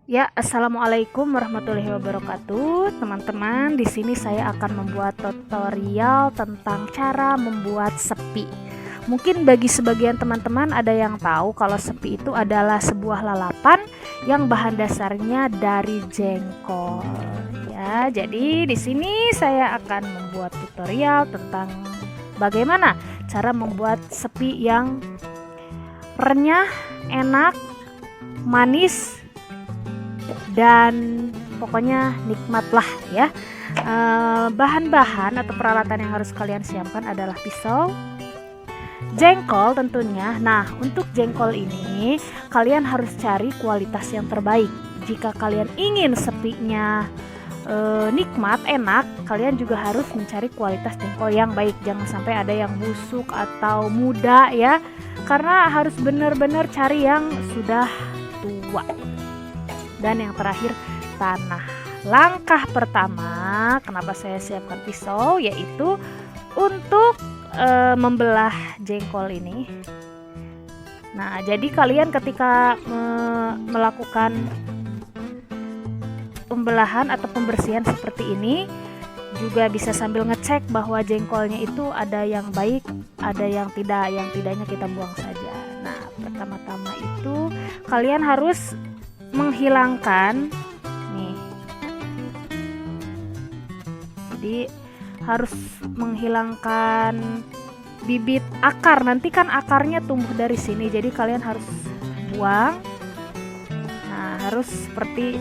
Ya, assalamualaikum warahmatullahi wabarakatuh, teman-teman. Di sini saya akan membuat tutorial tentang cara membuat sepi. Mungkin bagi sebagian teman-teman ada yang tahu kalau sepi itu adalah sebuah lalapan yang bahan dasarnya dari jengkol. Ya, jadi di sini saya akan membuat tutorial tentang bagaimana cara membuat sepi yang renyah, enak, manis, dan pokoknya nikmat lah ya. Bahan-bahan atau peralatan yang harus kalian siapkan adalah pisau, jengkol tentunya. Nah, untuk jengkol ini kalian harus cari kualitas yang terbaik. Jika kalian ingin sepinya nikmat, enak, kalian juga harus mencari kualitas jengkol yang baik. Jangan sampai ada yang busuk atau muda ya, karena harus benar-benar cari yang sudah tua. Dan yang terakhir, tanah. Langkah pertama kenapa saya siapkan pisau yaitu untuk membelah jengkol ini. Nah, jadi kalian ketika melakukan pembelahan atau pembersihan seperti ini juga bisa sambil ngecek bahwa jengkolnya itu ada yang baik, ada yang tidak. Yang tidaknya kita buang saja. Nah, pertama-tama itu kalian harus menghilangkan nih, jadi harus menghilangkan bibit akar. Nanti kan akarnya tumbuh dari sini, jadi kalian harus buang. Nah, harus seperti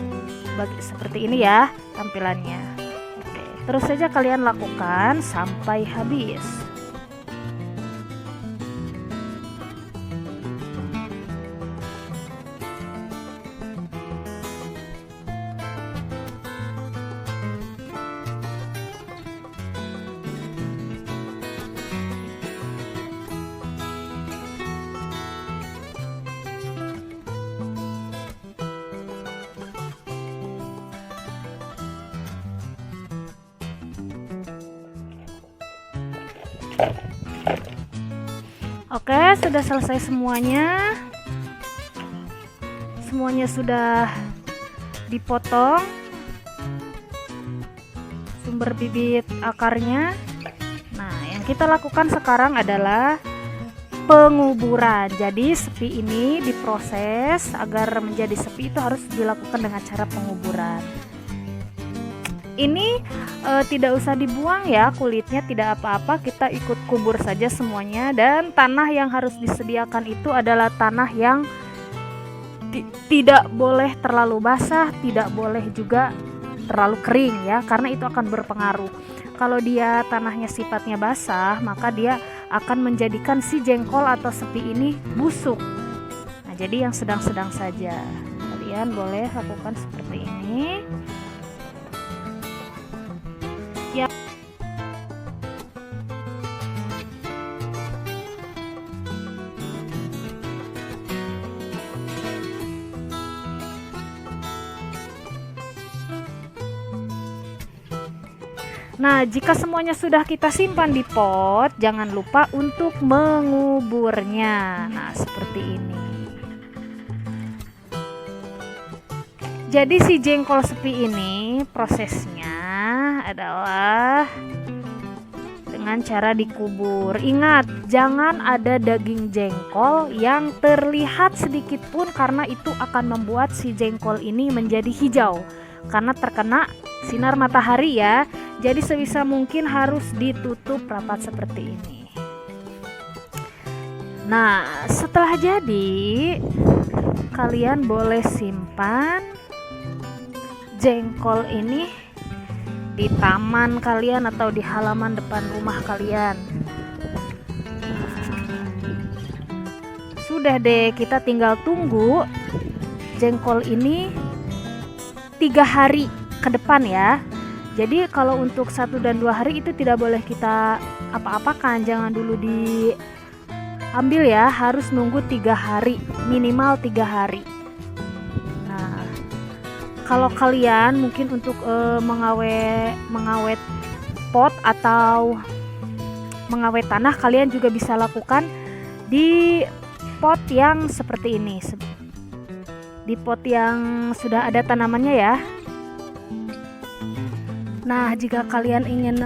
ini ya tampilannya. Oke, terus saja kalian lakukan sampai habis. Oke, sudah selesai semuanya. Semuanya sudah dipotong sumber bibit akarnya. Nah, yang kita lakukan sekarang adalah penguburan. Jadi sepi ini diproses agar menjadi sepi itu harus dilakukan dengan cara penguburan. Ini tidak usah dibuang ya kulitnya, tidak apa-apa, kita ikut kubur saja semuanya. Dan tanah yang harus disediakan itu adalah tanah yang tidak boleh terlalu basah, tidak boleh juga terlalu kering ya, karena itu akan berpengaruh. Kalau dia tanahnya sifatnya basah, maka dia akan menjadikan si jengkol atau sepi ini busuk. Nah, jadi yang sedang-sedang saja. Kalian boleh lakukan seperti ini. Ya. Nah, jika semuanya sudah kita simpan di pot, jangan lupa untuk menguburnya. Nah, seperti ini. Jadi si jengkol sepi ini prosesnya adalah dengan cara dikubur. Ingat, jangan ada daging jengkol yang terlihat sedikit pun, karena itu akan membuat si jengkol ini menjadi hijau karena terkena sinar matahari ya. Jadi sebisa mungkin harus ditutup rapat seperti ini. Nah, setelah jadi, kalian boleh simpan jengkol ini di taman kalian atau di halaman depan rumah kalian. Sudah deh, kita tinggal tunggu jengkol ini 3 hari ke depan ya. Jadi kalau untuk 1 dan 2 hari itu tidak boleh kita apa-apakan, jangan dulu diambil ya, harus nunggu 3 hari, minimal 3 hari. Nah, kalau kalian mungkin untuk mengawet pot atau mengawet tanah, kalian juga bisa lakukan di pot yang seperti ini. di pot yang sudah ada tanamannya ya. Nah, jika kalian ingin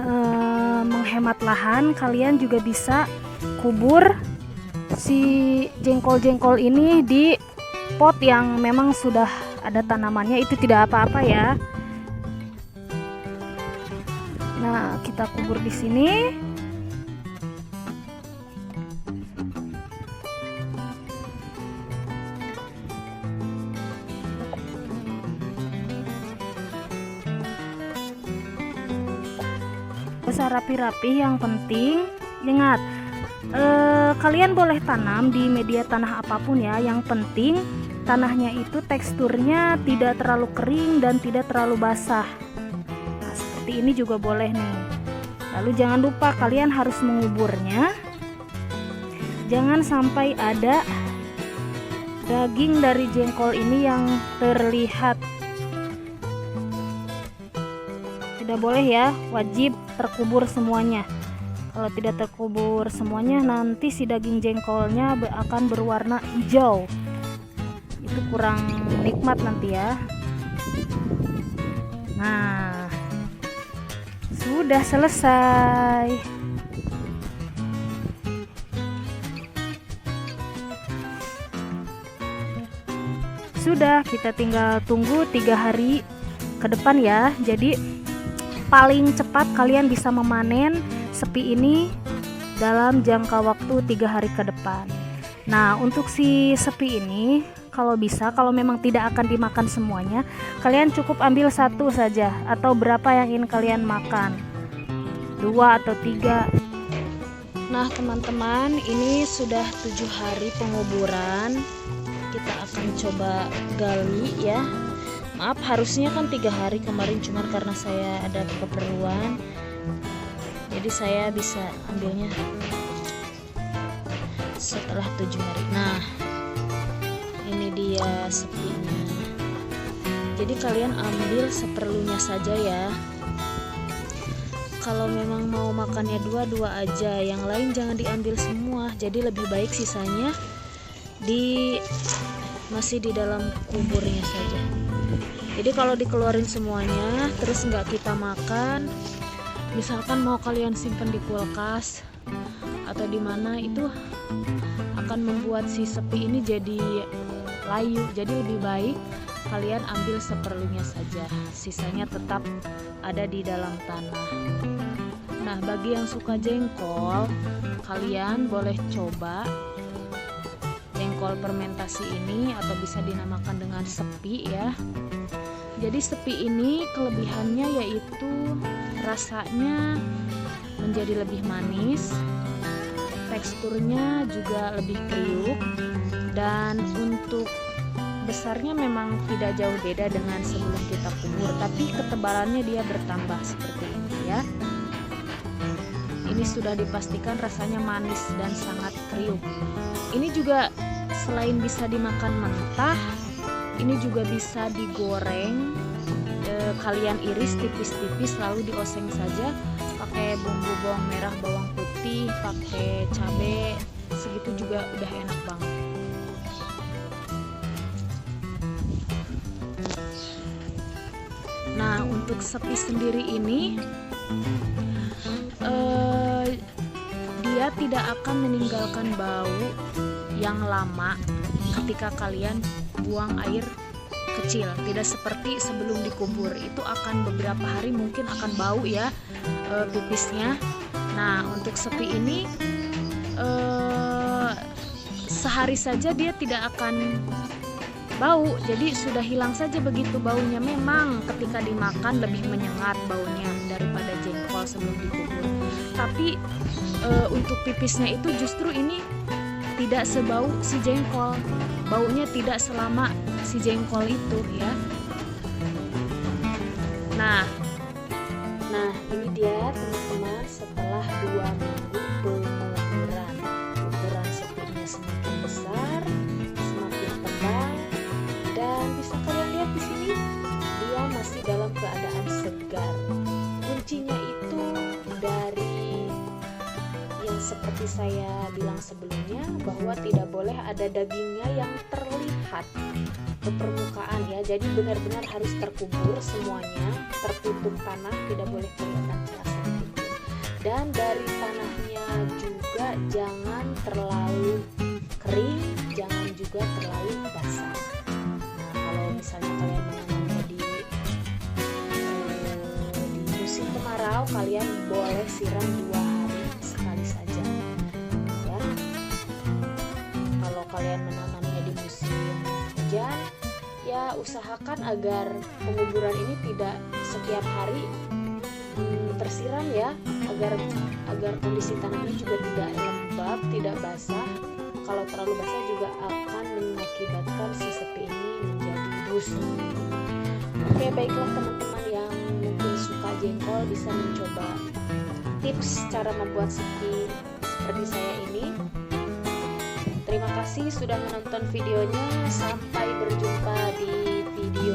menghemat lahan, kalian juga bisa kubur si jengkol-jengkol ini di pot yang memang sudah ada tanamannya, itu tidak apa-apa ya. Nah, kita kubur di sini. Bisa rapi-rapi, yang penting ingat, kalian boleh tanam di media tanah apapun ya, yang penting tanahnya itu teksturnya tidak terlalu kering dan tidak terlalu basah. Nah, seperti ini juga boleh nih. Lalu jangan lupa kalian harus menguburnya, jangan sampai ada daging dari jengkol ini yang terlihat. Tidak boleh ya, wajib terkubur semuanya. Kalau tidak terkubur semuanya, nanti si daging jengkolnya akan berwarna hijau. Itu kurang nikmat nanti ya. Nah, sudah selesai. Sudah, kita tinggal tunggu 3 hari ke depan ya. Jadi paling cepat kalian bisa memanen sepi ini dalam jangka waktu 3 hari ke depan. Nah, untuk si sepi ini kalau bisa, kalau memang tidak akan dimakan semuanya, kalian cukup ambil 1 saja atau berapa yang ingin kalian makan, 2 atau 3. Nah teman-teman, ini sudah 7 hari penguburan. Kita akan coba gali ya. Maaf, harusnya kan 3 hari kemarin, cuman karena saya ada keperluan, jadi saya bisa ambilnya setelah 7 hari. Nah, ini dia sepinya. Jadi kalian ambil seperlunya saja ya. Kalau memang mau makannya 2 aja, yang lain jangan diambil semua. Jadi lebih baik sisanya masih di dalam kuburnya saja. Jadi kalau dikeluarin semuanya terus nggak kita makan, misalkan mau kalian simpan di kulkas atau di mana, itu akan membuat si sepi ini jadi layu. Jadi lebih baik kalian ambil seperlunya saja, sisanya tetap ada di dalam tanah. Nah, bagi yang suka jengkol, kalian boleh coba jengkol fermentasi ini, atau bisa dinamakan dengan sepi ya. Jadi sepi ini kelebihannya yaitu rasanya menjadi lebih manis, teksturnya juga lebih kriuk, dan untuk besarnya memang tidak jauh beda dengan sebelum kita kubur, tapi ketebalannya dia bertambah seperti ini ya. Ini sudah dipastikan rasanya manis dan sangat kriuk. Ini juga selain bisa dimakan mentah, ini juga bisa digoreng. Kalian iris tipis-tipis lalu dioseng saja pakai bumbu bawang merah, bawang putih, pakai cabai, segitu juga udah enak banget. Nah, untuk sepi sendiri ini dia tidak akan meninggalkan bau yang lama ketika kalian buang air kecil, tidak seperti sebelum dikubur. Itu akan beberapa hari mungkin akan bau ya pipisnya. Nah, untuk sepi ini sehari saja dia tidak akan bau, jadi sudah hilang saja begitu baunya. Memang ketika dimakan lebih menyengat baunya daripada jengkol sebelum dikubur, tapi untuk pipisnya itu justru ini tidak sebau si jengkol, baunya tidak selama si jengkol itu ya. Nah ini dia teman-teman, setelah 2 minggu penguburan, ukuran sepinya semakin besar, semakin tebal, dan bisa kalian lihat di sini dia masih dalam keadaan segar. Kuncinya itu dari yang seperti saya bilang sebelumnya, bahwa tidak boleh ada dagingnya yang terlihat. ke permukaan ya. Jadi benar-benar harus terkubur semuanya, tertutup tanah, tidak boleh kelihatan celah sedikit. Dan dari tanahnya juga jangan terlalu kering, jangan juga terlalu basah. Nah, kalau misalnya kalian menanamnya di musim kemarau, kalian boleh siram 2 hari sekali saja ya. Kalau kalian menanamnya di musim hujan, ya usahakan agar penguburan ini tidak setiap hari tersiram ya, agar kondisi tanahnya juga tidak lembab, tidak basah. Kalau terlalu basah juga akan mengakibatkan si sepi ini menjadi busuk. Oke, baiklah teman-teman yang mungkin suka jengkol bisa mencoba tips cara membuat sepi seperti saya ini. Terima kasih sudah menonton videonya. Sampai berjumpa di video